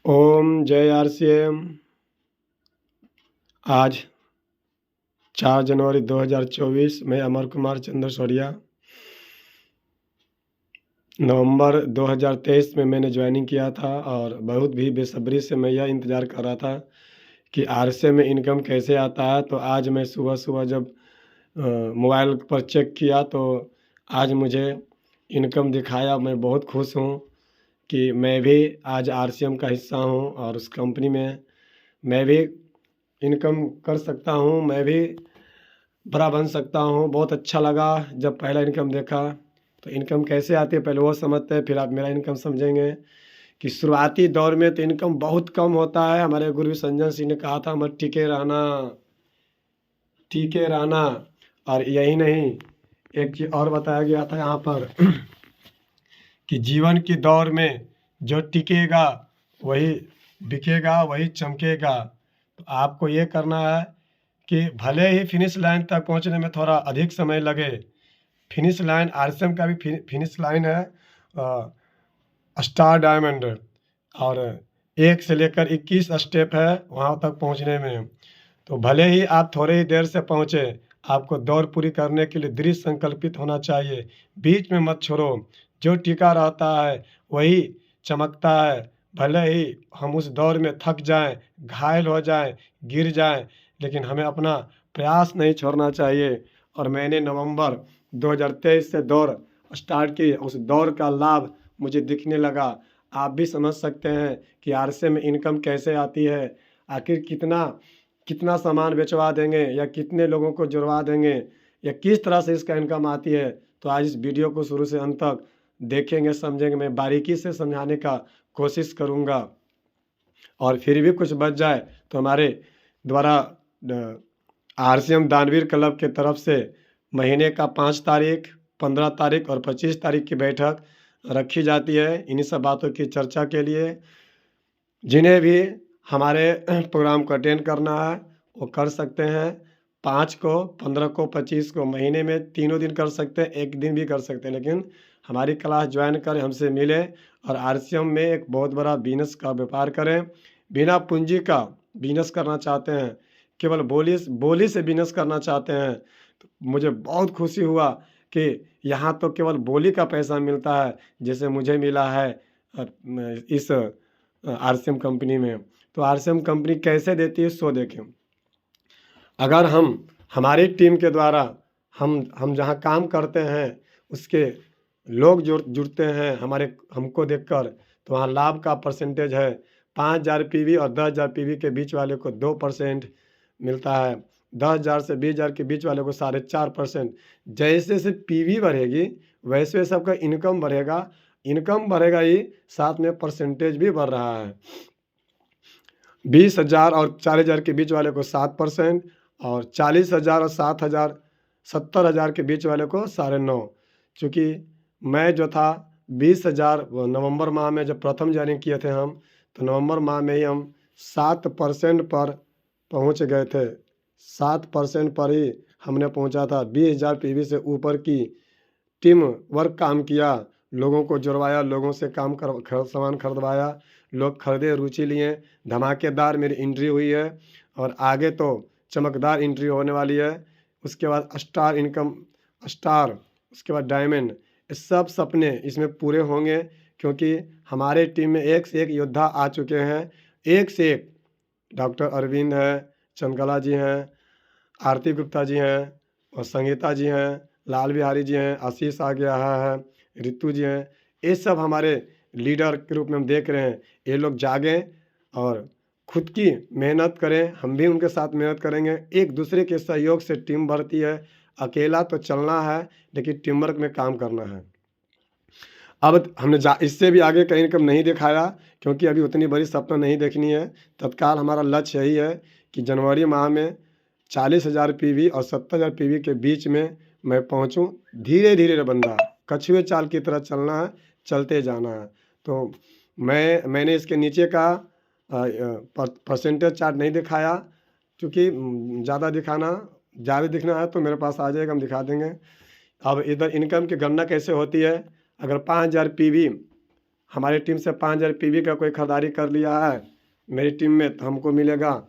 ओम जय आरसीएम। आज 4 जनवरी 2024 मैं अमर कुमार चंद्रसौरिया। नवंबर 2023 में मैंने ज्वाइनिंग किया था और बहुत भी बेसब्री से मैं यह इंतज़ार कर रहा था कि आरसीएम में इनकम कैसे आता है। तो आज मैं सुबह-सुबह जब मोबाइल पर चेक किया तो आज मुझे इनकम दिखाया। मैं बहुत खुश हूँ कि मैं भी आज आरसीएम का हिस्सा हूँ और उस कंपनी में मैं भी इनकम कर सकता हूँ, मैं भी बड़ा बन सकता हूँ। बहुत अच्छा लगा जब पहला इनकम देखा। तो इनकम कैसे आती है पहले वो समझते हैं, फिर आप मेरा इनकम समझेंगे। कि शुरुआती दौर में तो इनकम बहुत कम होता है। हमारे गुरु संजन सिंह ने कहा था मत टीके रहना। और यही नहीं, एक चीज़ और बताया गया था यहाँ पर कि जीवन की दौर में जो टिकेगा वही बिकेगा, वही चमकेगा। तो आपको ये करना है कि भले ही फिनिश लाइन तक पहुंचने में थोड़ा अधिक समय लगे। फिनिश लाइन आरसीएम का भी फिनिश लाइन है स्टार डायमंड, और 1 से लेकर 21 स्टेप है वहां तक पहुंचने में। तो भले ही आप थोड़े ही देर से पहुंचे, आपको दौड़ पूरी करने के लिए दृढ़ संकल्पित होना चाहिए। बीच में मत छोड़ो। जो टिका रहता है वही चमकता है। भले ही हम उस दौर में थक जाएं, घायल हो जाएं, गिर जाएं, लेकिन हमें अपना प्रयास नहीं छोड़ना चाहिए। और मैंने नवंबर 2023 से दौड़ स्टार्ट की। उस दौड़ का लाभ मुझे दिखने लगा। आप भी समझ सकते हैं कि आरसीएम में इनकम कैसे आती है। आखिर कितना कितना सामान बेचवा देंगे या कितने लोगों को जुड़वा देंगे या किस तरह से इसका इनकम आती है। तो आज इस वीडियो को शुरू से अंत तक देखेंगे, समझेंगे। मैं बारीकी से समझाने का कोशिश करूंगा और फिर भी कुछ बच जाए तो हमारे द्वारा आरसीएम दानवीर क्लब के तरफ से महीने का 5 तारीख, 15 तारीख और 25 तारीख की बैठक रखी जाती है इन्हीं सब बातों की चर्चा के लिए। जिन्हें भी हमारे प्रोग्राम को अटेंड करना है वो कर सकते हैं। 5 को, 15 को, 25 को, महीने में तीनों दिन कर सकते हैं, एक दिन भी कर सकते हैं। लेकिन हमारी क्लास ज्वाइन करें, हमसे मिलें और आरसीएम में एक बहुत बड़ा बिजनेस का व्यापार करें। बिना पूंजी का बिजनेस करना चाहते हैं, केवल बोली से बिजनेस करना चाहते हैं, तो मुझे बहुत खुशी हुआ कि यहाँ तो केवल बोली का पैसा मिलता है जैसे मुझे मिला है इस आरसीएम कंपनी में। तो आरसीएम कंपनी कैसे देती है सो देखें। अगर हम हमारी टीम के द्वारा हम जहाँ काम करते हैं उसके लोग जुड़ते हैं हमको देखकर, तो वहाँ लाभ का परसेंटेज है 5,000 पीवी और 10,000 पीवी के बीच वाले को 2% मिलता है। 10,000 से 20,000 के बीच वाले को 4.5%। जैसे जैसे पीवी बढ़ेगी वैसे वैसे आपका इनकम बढ़ेगा। इनकम बढ़ेगा ही साथ में परसेंटेज भी बढ़ रहा है। 20,000 और 40,000 के बीच वाले को 7% और 40,000 और 7,000 70,000 के बीच वाले को 9.5%। चूँकि मैं जो था 20,000 नवंबर माह में जब प्रथम ज्वाइनिंग किए थे हम, तो नवंबर माह में ही हम 7% पर पहुंच गए थे। 7% पर ही हमने पहुंचा था। 20,000 पीवी से ऊपर की टीम वर्क काम किया, लोगों को जुड़वाया, लोगों से काम कर सामान खरीदवाया, लोग खरीदे, रुचि लिए। धमाकेदार मेरी एंट्री हुई है और आगे तो चमकदार एंट्री होने वाली है। उसके बाद स्टार इनकम, स्टार, उसके बाद डायमंड, ये सब सपने इसमें पूरे होंगे क्योंकि हमारे टीम में एक से एक योद्धा आ चुके हैं। एक से एक डॉक्टर अरविंद हैं, चंद्रकला जी हैं, आरती गुप्ता जी हैं और संगीता जी हैं, लाल बिहारी जी हैं, आशीष आ गया है, रितु जी हैं। ये सब हमारे लीडर के रूप में हम देख रहे हैं। ये लोग जागें और खुद की मेहनत करें, हम भी उनके साथ मेहनत करेंगे। एक दूसरे के सहयोग से टीम बढ़ती है। अकेला तो चलना है लेकिन टीम वर्क में काम करना है। अब हमने इससे भी आगे का इनकम नहीं दिखाया क्योंकि अभी उतनी बड़ी सपना नहीं देखनी है। तत्काल हमारा लक्ष्य यही है कि जनवरी माह में 40,000 पीवी और 70,000 पीवी के बीच में मैं पहुंचूं। धीरे धीरे बंदा कछुए चाल की तरह चलना है, चलते जाना है। तो मैंने इसके नीचे का परसेंटेज चार्ट नहीं दिखाया क्योंकि ज़्यादा दिखना है तो मेरे पास आ जाएगा, हम दिखा देंगे। अब इधर इनकम की गणना कैसे होती है। अगर 5,000 पीवी हमारी टीम से 5000 पीवी का कोई खरीदारी कर लिया है मेरी टीम में, तो हमको मिलेगा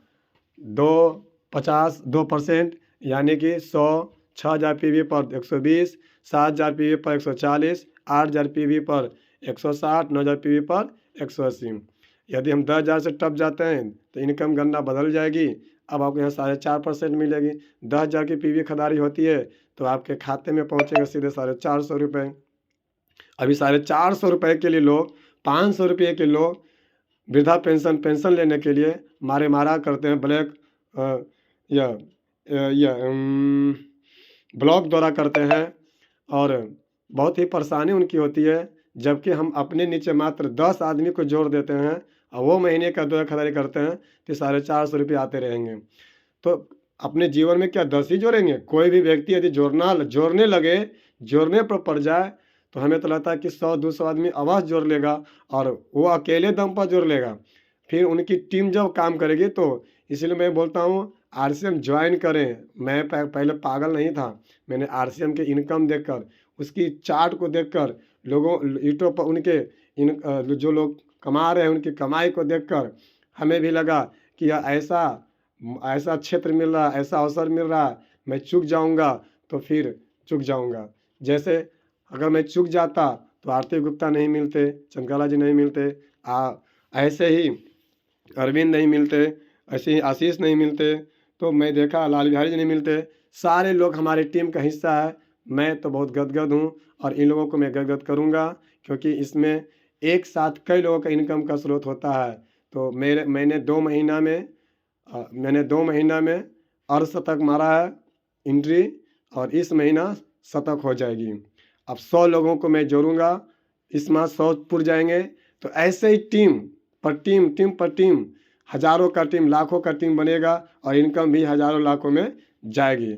2% यानी कि 100, 6000 पीवी पर 120, 7000 पीवी पर 140, 8000 पीवी पर 160, 9000 पीवी पर 180। यदि हम 10,000 से टप जाते हैं तो इनकम गणना बदल जाएगी। अब आपको यहाँ 4.5% मिलेगी। 10,000 की पीवी खरीदारी होती है तो आपके खाते में पहुँचेगा सीधे 450 रुपये। अभी 450 रुपये के लिए लोग 500 रुपये के लोग वृद्धा पेंशन लेने के लिए मारा करते हैं। ब्लैक ब्लॉक द्वारा करते हैं और बहुत ही परेशानी उनकी होती है। जबकि हम अपने नीचे मात्र 10 आदमी को जोड़ देते हैं और वो महीने का 2 खरीदारी करते हैं तो 450 रुपये आते रहेंगे। तो अपने जीवन में क्या 10 ही जोड़ेंगे? कोई भी व्यक्ति यदि जोड़ने लगे, जोड़ने पर पड़ जाए तो हमें तो लगता है कि 100-200 आदमी अवश्य जोड़ लेगा और वो अकेले दम पर जोड़ लेगा। फिर उनकी टीम जब काम करेगी तो इसलिए मैं बोलता हूँ आरसीएम ज्वाइन करें। मैं पहले पागल नहीं था, मैंने आरसीएम के इनकम देखकर, उसकी चार्ट को देखकर, लोगों यूट्यूब पर उनके जो लोग कमा रहे हैं उनकी कमाई को देखकर हमें भी लगा कि यार ऐसा क्षेत्र मिल रहा है, ऐसा अवसर मिल रहा है, मैं चूक जाऊंगा तो फिर चूक जाऊंगा। जैसे अगर मैं चूक जाता तो आरती गुप्ता नहीं मिलते, चंद्रकला जी नहीं मिलते, ऐसे ही अरविंद नहीं मिलते, ऐसे ही आशीष नहीं मिलते, तो मैं देखा लाल बिहारी जी नहीं मिलते। सारे लोग हमारी टीम का हिस्सा है। मैं तो बहुत गदगद हूँ और इन लोगों को मैं गदगद करूँगा क्योंकि इसमें एक साथ कई लोगों का इनकम का स्रोत होता है। तो मैंने 2 महीना में अर्धशतक मारा है एंट्री और इस महीना शतक हो जाएगी। अब 100 लोगों को मैं जोड़ूंगा, इस माह 100 पुर जाएंगे। तो ऐसे ही टीम पर टीम हजारों का टीम, लाखों का टीम बनेगा और इनकम भी हजारों लाखों में जाएगी।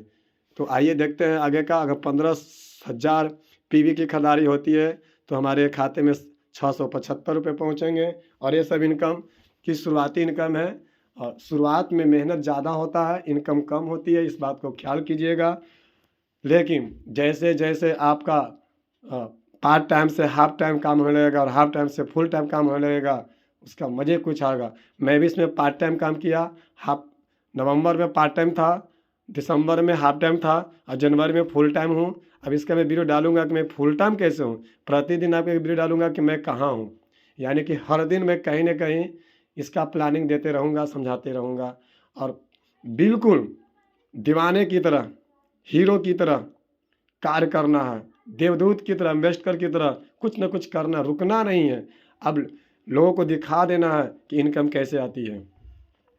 तो आइए देखते हैं आगे का। अगर 15,000 पीवी की खरीदारी होती है तो हमारे खाते में 675 रुपये पहुँचेंगे और ये सब इनकम की शुरुआती इनकम है। और शुरुआत में मेहनत ज़्यादा होता है, इनकम कम होती है, इस बात को ख्याल कीजिएगा। लेकिन जैसे जैसे आपका पार्ट टाइम से हाफ टाइम काम होने लगेगा और हाफ टाइम से फुल टाइम काम होने लगेगा, उसका मज़े कुछ आएगा। मैं भी इसमें पार्ट टाइम काम किया। नवंबर में पार्ट टाइम था, दिसंबर में हाफ टाइम था और जनवरी में फुल टाइम हूँ। अब इसका मैं वीडियो डालूंगा कि मैं फुल टाइम कैसे हूँ। प्रतिदिन आपको एक वीडियो डालूंगा कि मैं कहाँ हूँ, यानी कि हर दिन मैं कहीं ना कहीं इसका प्लानिंग देते रहूँगा, समझाते रहूँगा। और बिल्कुल दीवाने की तरह, हीरो की तरह कार्य करना है, देवदूत की तरह, एम्बेसडर की तरह कुछ न कुछ करना, रुकना नहीं है। अब लोगों को दिखा देना है कि इनकम कैसे आती है,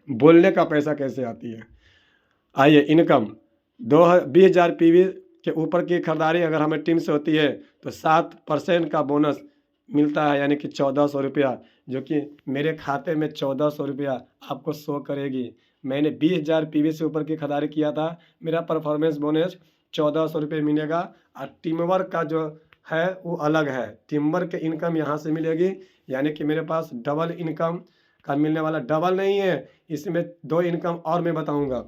बोलने का पैसा कैसे आती है। आइए, इनकम 20,000 पीवी के ऊपर की खरीदारी अगर हमें टीम से होती है तो 7% का बोनस मिलता है, यानी कि 1,400 रुपया, जो कि मेरे खाते में 1,400 रुपया आपको शो करेगी। मैंने 20,000 पीवी से ऊपर की खरीदारी किया था, मेरा परफॉर्मेंस बोनस 1,400 रुपये मिलेगा। और टीम वर्क का जो है वो अलग है, टीम वर्क की इनकम यहाँ से मिलेगी, यानी कि मेरे पास डबल इनकम का मिलने वाला। डबल नहीं है, इसमें 2 इनकम और मैं बताऊँगा।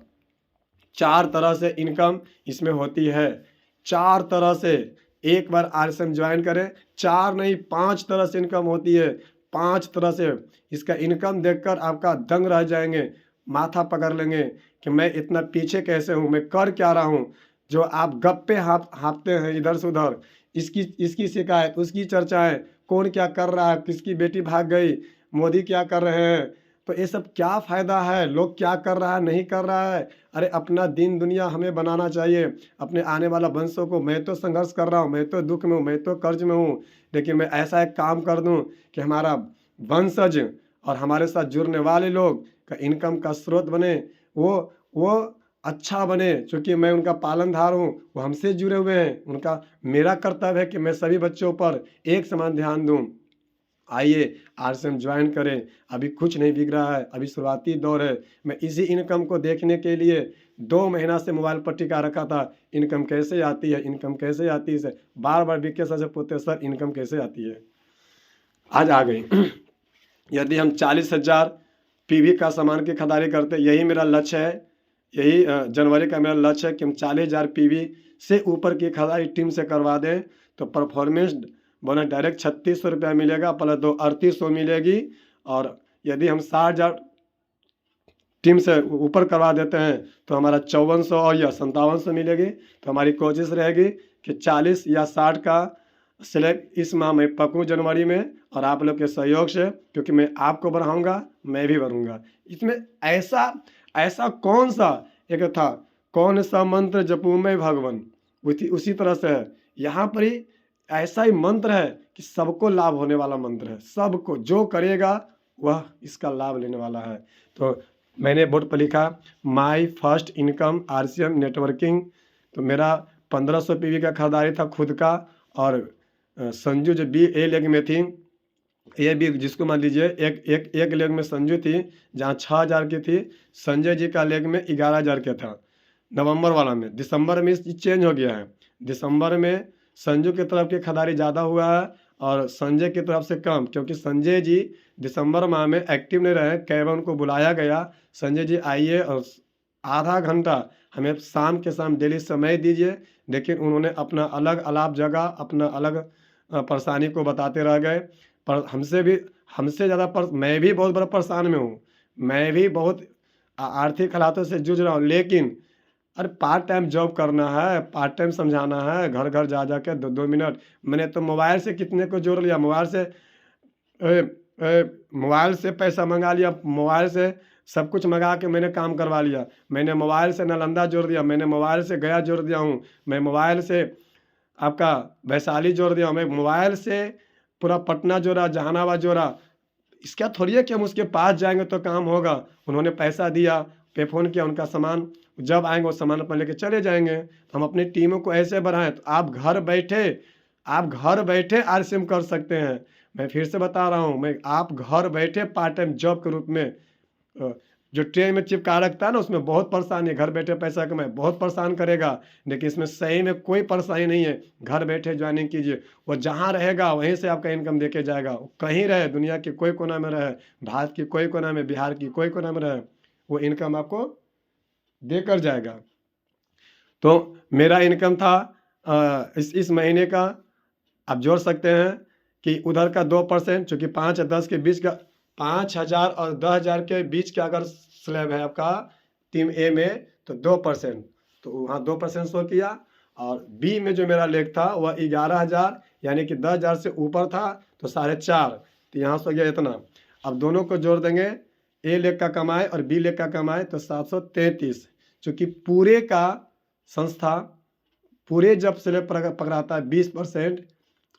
4 तरह से इनकम इसमें होती है, 4 तरह से। एक बार आरएसएम ज्वाइन करें, 4 नहीं 5 तरह से इनकम होती है, 5 तरह से। इसका इनकम देखकर आपका दंग रह जाएंगे, माथा पकड़ लेंगे कि मैं इतना पीछे कैसे हूँ, मैं कर क्या रहा हूँ। जो आप गप्पे हाँकते हैं इधर से उधर, इसकी शिकायत, उसकी चर्चाएं, कौन क्या कर रहा है, किसकी बेटी भाग गई, मोदी क्या कर रहे हैं, तो ये सब क्या फ़ायदा है, लोग क्या कर रहा है नहीं कर रहा है। अरे अपना दिन दुनिया हमें बनाना चाहिए, अपने आने वाला वंशों को। मैं तो संघर्ष कर रहा हूँ, मैं तो दुख में हूँ, मैं तो कर्ज में हूँ, लेकिन मैं ऐसा एक काम कर दूँ कि हमारा वंशज और हमारे साथ जुड़ने वाले लोग का इनकम का स्रोत बने, वो अच्छा बने। चूँकि मैं उनका पालनधार हूँ, वो हमसे जुड़े हुए हैं, उनका मेरा कर्तव्य है कि मैं सभी बच्चों पर एक समान ध्यान दूँ। आइए आरएसएम ज्वाइन करें, अभी कुछ नहीं बिक रहा है, अभी शुरुआती दौर है। मैं इसी इनकम को देखने के लिए 2 महीना से मोबाइल पर टिका रखा था, इनकम कैसे आती है, इनकम कैसे आती है। बार बार विक्के सर से पूछते, सर इनकम कैसे आती है। आज आ गई। यदि हम 40,000 पीवी का सामान की खरीदारी करते, यही मेरा लक्ष्य है, यही जनवरी का मेरा लक्ष्य है कि हम 40,000 पीवी से ऊपर की खरीदारी टीम से करवा दें। तो परफॉर्मेंस बोनस डायरेक्ट 3600 रुपया मिलेगा, प्लस 2 3800 मिलेगी। और यदि हम 60,000 टीम से ऊपर करवा देते हैं तो हमारा 5400 और या 5700 मिलेगी। तो हमारी कोशिश रहेगी कि 40 या 60 का सिलेक्ट इस माह में पकड़ूँ जनवरी में, और आप लोग के सहयोग से, क्योंकि मैं आपको बढ़ाऊंगा, मैं भी बढ़ूंगा। इसमें ऐसा ऐसा कौन सा एक था, कौन सा मंत्र जपूं मैं भगवान, उसी तरह से है यहाँ पर ही। ऐसा ही मंत्र है कि सबको लाभ होने वाला मंत्र है, सबको जो करेगा वह इसका लाभ लेने वाला है। तो मैंने बोर्ड पर लिखा my first income RCM networking. तो मेरा 1500 PV का खरीदारी था खुद का। और संजू जो A लेग में थी, ये भी जिसको मान लीजिए एक लेग में संजू थी जहाँ 6000 की थी, संजय जी का लेग में 11000 का था नवंबर वाला में। दिसंबर में चेंज हो गया है, दिसंबर में संजू की तरफ की खरीदारी ज़्यादा हुआ है और संजय की तरफ से कम, क्योंकि संजय जी दिसंबर माह में एक्टिव नहीं रहे। कैब उनको बुलाया गया, संजय जी आइए और आधा घंटा हमें शाम के शाम डेली समय दीजिए, लेकिन उन्होंने अपना अलग अलाप जगह, अपना अलग परेशानी को बताते रह गए। पर हमसे ज़्यादा मैं भी बहुत बड़ा परेशान में हूँ, मैं भी बहुत आर्थिक हालातों से जूझ रहा हूँ। लेकिन अरे पार्ट टाइम जॉब करना है, पार्ट टाइम समझाना है, घर घर जा जा के 2-2 मिनट। मैंने तो मोबाइल से कितने को जोड़ लिया, मोबाइल से पैसा मंगा लिया, मोबाइल से सब कुछ मंगा के मैंने काम करवा लिया। मैंने मोबाइल से नालंदा जोड़ दिया, मैंने मोबाइल से गया जोड़ दिया हूँ, मैं मोबाइल से आपका वैशाली जोड़ दिया, मैं मोबाइल से पूरा पटना जोड़ा, जहानाबाद जोड़ा। इसका थोड़ी है कि हम उसके पास जाएंगे तो काम होगा। उन्होंने पैसा दिया, पे फ़ोन किया, उनका सामान जब आएंगे वो सामान अपन लेके चले जाएंगे। तो हम अपनी टीमों को ऐसे बढ़ाएं तो आप घर बैठे RCM कर सकते हैं। मैं फिर से बता रहा हूँ, आप घर बैठे पार्ट टाइम जॉब के रूप में जो ट्रेन में चिपका रखता है ना, उसमें बहुत परेशानी है, घर बैठे पैसा कमाए बहुत परेशान करेगा। लेकिन इसमें सही में कोई परेशानी नहीं है, घर बैठे ज्वाइनिंग कीजिए। वो जहाँ रहेगा वहीं से आपका इनकम देके जाएगा, वो कहीं रहे, दुनिया के कोई कोना में रहे, भारत की कोई कोना में, बिहार की कोई कोना में रहे, वो इनकम आपको देकर जाएगा। तो मेरा इनकम था इस महीने का, आप जोड़ सकते हैं कि उधर का 2%, चूँकि 5 या 10 के बीच का, 5000 और 10000 के बीच का अगर स्लैब है आपका टीम A में तो 2%, तो वहाँ 2% शो किया। और B में जो मेरा लेग था वह 11000, यानी कि 10000 से ऊपर था तो 4.5, तो यहाँ से हो गया इतना। अब दोनों को जोड़ देंगे, A लेग का कमाए और B लेग का कमाए तो 733। चूँकि पूरे का संस्था पूरे जब स्लैब पकड़ाता है 20%,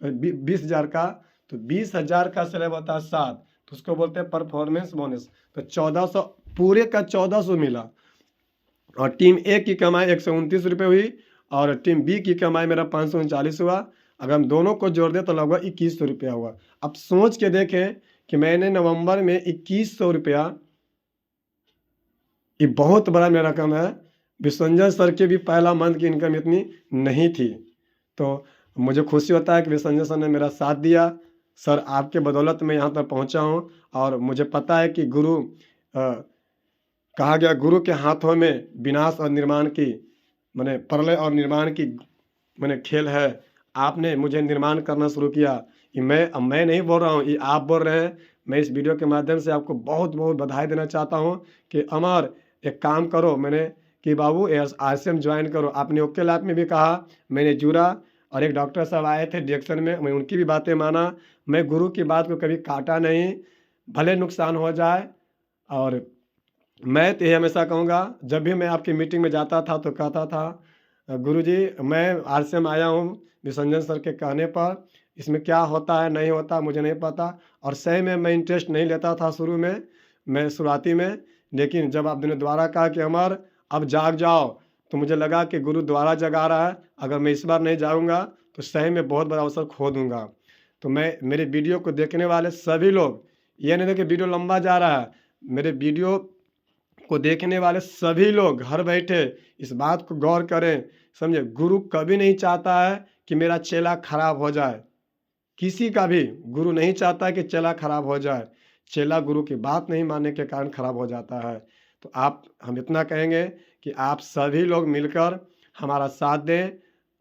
20,000 का, तो 20,000 का स्लैब होता है 7, तो उसको बोलते हैं परफॉर्मेंस बोनस। तो 1400, पूरे का 1400 मिला। और टीम A की कमाई 129 रुपये हुई और टीम B की कमाई मेरा 539 हुआ। अगर हम दोनों को जोड़ दें तो लगभग 2100 रुपया हुआ। अब सोच के देखें कि मैंने नवंबर में 2100 रुपया, ये बहुत बड़ा मेरा रकम है। विसंजय सर के भी पहला मंथ की इनकम इतनी नहीं थी। तो मुझे खुशी होता है कि विसंजय सर ने मेरा साथ दिया। सर आपके बदौलत मैं यहाँ तक पहुँचा हूँ। और मुझे पता है कि कहा गया गुरु के हाथों में विनाश और निर्माण की, मैंने प्रलय और निर्माण की मैंने खेल है। आपने मुझे निर्माण करना शुरू किया। ये मैं नहीं बोल रहा हूँ, ये आप बोल रहे हैं। मैं इस वीडियो के माध्यम से आपको बहुत बहुत बधाई देना चाहता हूँ कि अमर एक काम करो, मैंने कि बाबू RCM ज्वाइन करो। आपने ओके लैब में भी कहा, मैंने जुड़ा और एक डॉक्टर साहब आए थे डिएक्शन में, मैं उनकी भी बातें माना। मैं गुरु की बात को कभी काटा नहीं, भले नुकसान हो जाए। और मैं तो ये हमेशा कहूँगा, जब भी मैं आपकी मीटिंग में जाता था तो कहता था गुरुजी मैं RCM आया हूँ विसंजन सर के कहने पर, इसमें क्या होता है नहीं होता मुझे नहीं पता। और सही में मैं इंटरेस्ट नहीं लेता था शुरू में, मैं शुरुआती में। लेकिन जब आपने दोबारा कहा कि अमर अब जाग जाओ, तो मुझे लगा कि गुरु दोबारा जगा रहा है। अगर मैं इस बार नहीं जाऊँगा तो सही में बहुत बड़ा अवसर खो दूँगा। तो मैं मेरे वीडियो को देखने वाले सभी लोग, ये नहीं कि वीडियो लंबा जा रहा है, मेरे वीडियो को देखने वाले सभी लोग घर बैठे इस बात को गौर करें, समझे। गुरु कभी नहीं चाहता है कि मेरा चेला खराब हो जाए, किसी का भी गुरु नहीं चाहता है कि चेला खराब हो जाए। चेला गुरु की बात नहीं मानने के कारण खराब हो जाता है। तो हम इतना कहेंगे कि आप सभी लोग मिलकर हमारा साथ दें।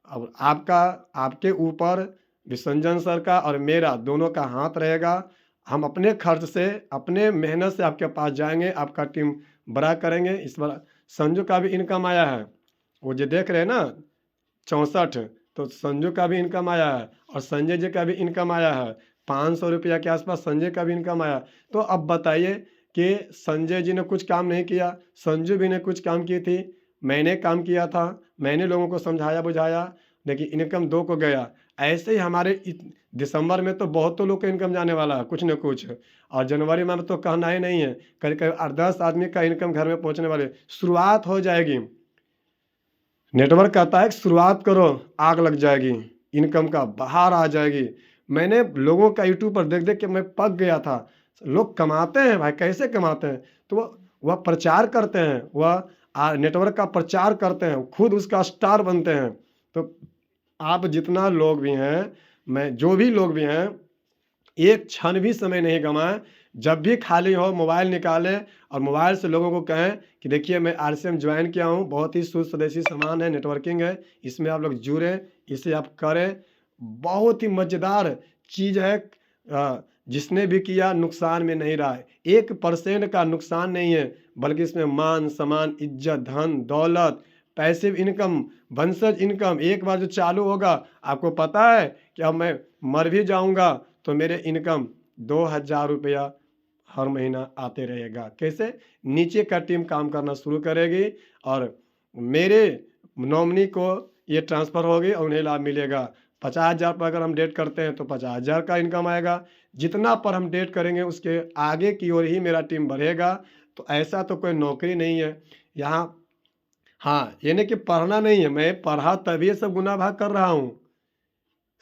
और आपके ऊपर विसंजन सर का और मेरा दोनों का हाथ रहेगा। हम अपने खर्च से, अपने मेहनत से आपके पास जाएंगे, आपका टीम बड़ा करेंगे। इस बार संजू का भी इनकम आया है, वो जो देख रहे हैं ना 64, तो संजू का भी इनकम आया है और संजय जी का भी इनकम आया है 500 रुपया के आसपास। संजय का भी इनकम आया। तो अब बताइए कि संजय जी ने कुछ काम नहीं किया, संजू भी ने कुछ काम की थी, मैंने काम किया था, मैंने लोगों को समझाया बुझाया, लेकिन इनकम 2 को गया। ऐसे ही हमारे दिसंबर में तो बहुत तो लोग का इनकम जाने वाला है कुछ न कुछ, और जनवरी में तो कहना ही नहीं है, करीब करीब 8-10 आदमी का इनकम घर में पहुंचने वाले। शुरुआत हो जाएगी। नेटवर्क कहता है कि शुरुआत करो, आग लग जाएगी, इनकम का बाहर आ जाएगी। मैंने लोगों का यूट्यूब पर देख देख के मैं पक गया था। लोग कमाते हैं भाई, कैसे कमाते हैं? तो वह प्रचार करते हैं, वह नेटवर्क का प्रचार करते हैं, खुद उसका स्टार बनते हैं। तो आप जितना लोग भी हैं, मैं जो भी लोग भी हैं, एक क्षण भी समय नहीं गंवाएं। जब भी खाली हो मोबाइल निकालें और मोबाइल से लोगों को कहें कि देखिए मैं आरसीएम ज्वाइन किया हूँ, बहुत ही शुद्ध स्वदेशी सामान है, नेटवर्किंग है, इसमें आप लोग जुड़ें, इसे आप करें। बहुत ही मज़ेदार चीज़ है। जिसने भी किया नुकसान में नहीं रहा है, 1% का नुकसान नहीं है, बल्कि इसमें मान सम्मान, इज्जत, धन दौलत, पैसिव इनकम, वंशज इनकम एक बार जो चालू होगा, आपको पता है कि अब मैं मर भी जाऊंगा तो मेरे इनकम 2000 रुपया हर महीना आते रहेगा। कैसे? नीचे का टीम काम करना शुरू करेगी और मेरे नॉमिनी को ये ट्रांसफ़र होगी और उन्हें लाभ मिलेगा। 50,000 पर अगर हम डेट करते हैं तो 50,000 का इनकम आएगा। जितना पर हम डेट करेंगे उसके आगे की ओर ही मेरा टीम बढ़ेगा। तो ऐसा तो कोई नौकरी नहीं है यहाँ। हाँ, ये नहीं कि पढ़ना नहीं है, मैं पढ़ा तभी ये सब गुना भाग कर रहा हूँ,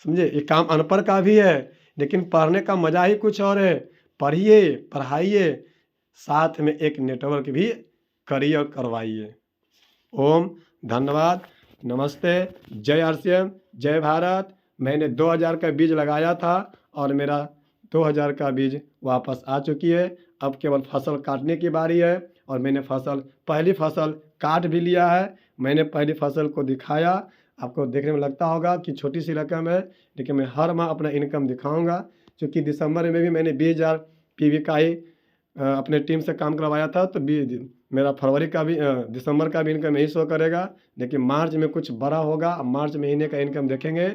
समझे? ये काम अनपढ़ का भी है, लेकिन पढ़ने का मज़ा ही कुछ और है। पढ़िए, पढ़ाइए, साथ में एक नेटवर्क भी करिए और करवाइए। ओम, धन्यवाद, नमस्ते, जय आरसीएम, जय भारत। मैंने 2000 का बीज लगाया था और मेरा 2000 का बीज वापस आ चुकी है। अब केवल फसल काटने की बारी है और मैंने पहली फसल काट भी लिया है। मैंने पहली फसल को दिखाया, आपको देखने में लगता होगा कि छोटी सी रकम है, लेकिन मैं हर माह अपना इनकम दिखाऊंगा। क्योंकि दिसंबर में भी मैंने 20,000 पीवी का ही अपने टीम से काम करवाया था, तो मेरा फरवरी का भी दिसंबर का भी इनकम यही शो करेगा। लेकिन मार्च में कुछ बड़ा होगा। अब मार्च महीने का इनकम देखेंगे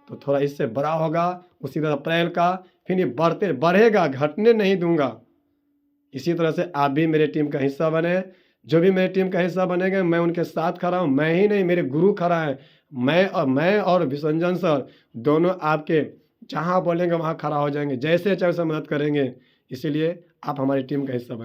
तो थोड़ा इससे बड़ा होगा। उसी तरह अप्रैल का, फिर ये बढ़ेगा, घटने नहीं दूंगा। इसी तरह से आप भी मेरे टीम का हिस्सा बने। जो भी मेरी टीम का हिस्सा बनेंगे, मैं उनके साथ खड़ा हूँ। मैं ही नहीं, मेरे गुरु खड़ा है। मैं और विसंजन सर दोनों आपके जहाँ बोलेंगे वहाँ खड़ा हो जाएंगे, जैसे चाहे वैसे मदद करेंगे। इसीलिए आप हमारी टीम का हिस्सा बने।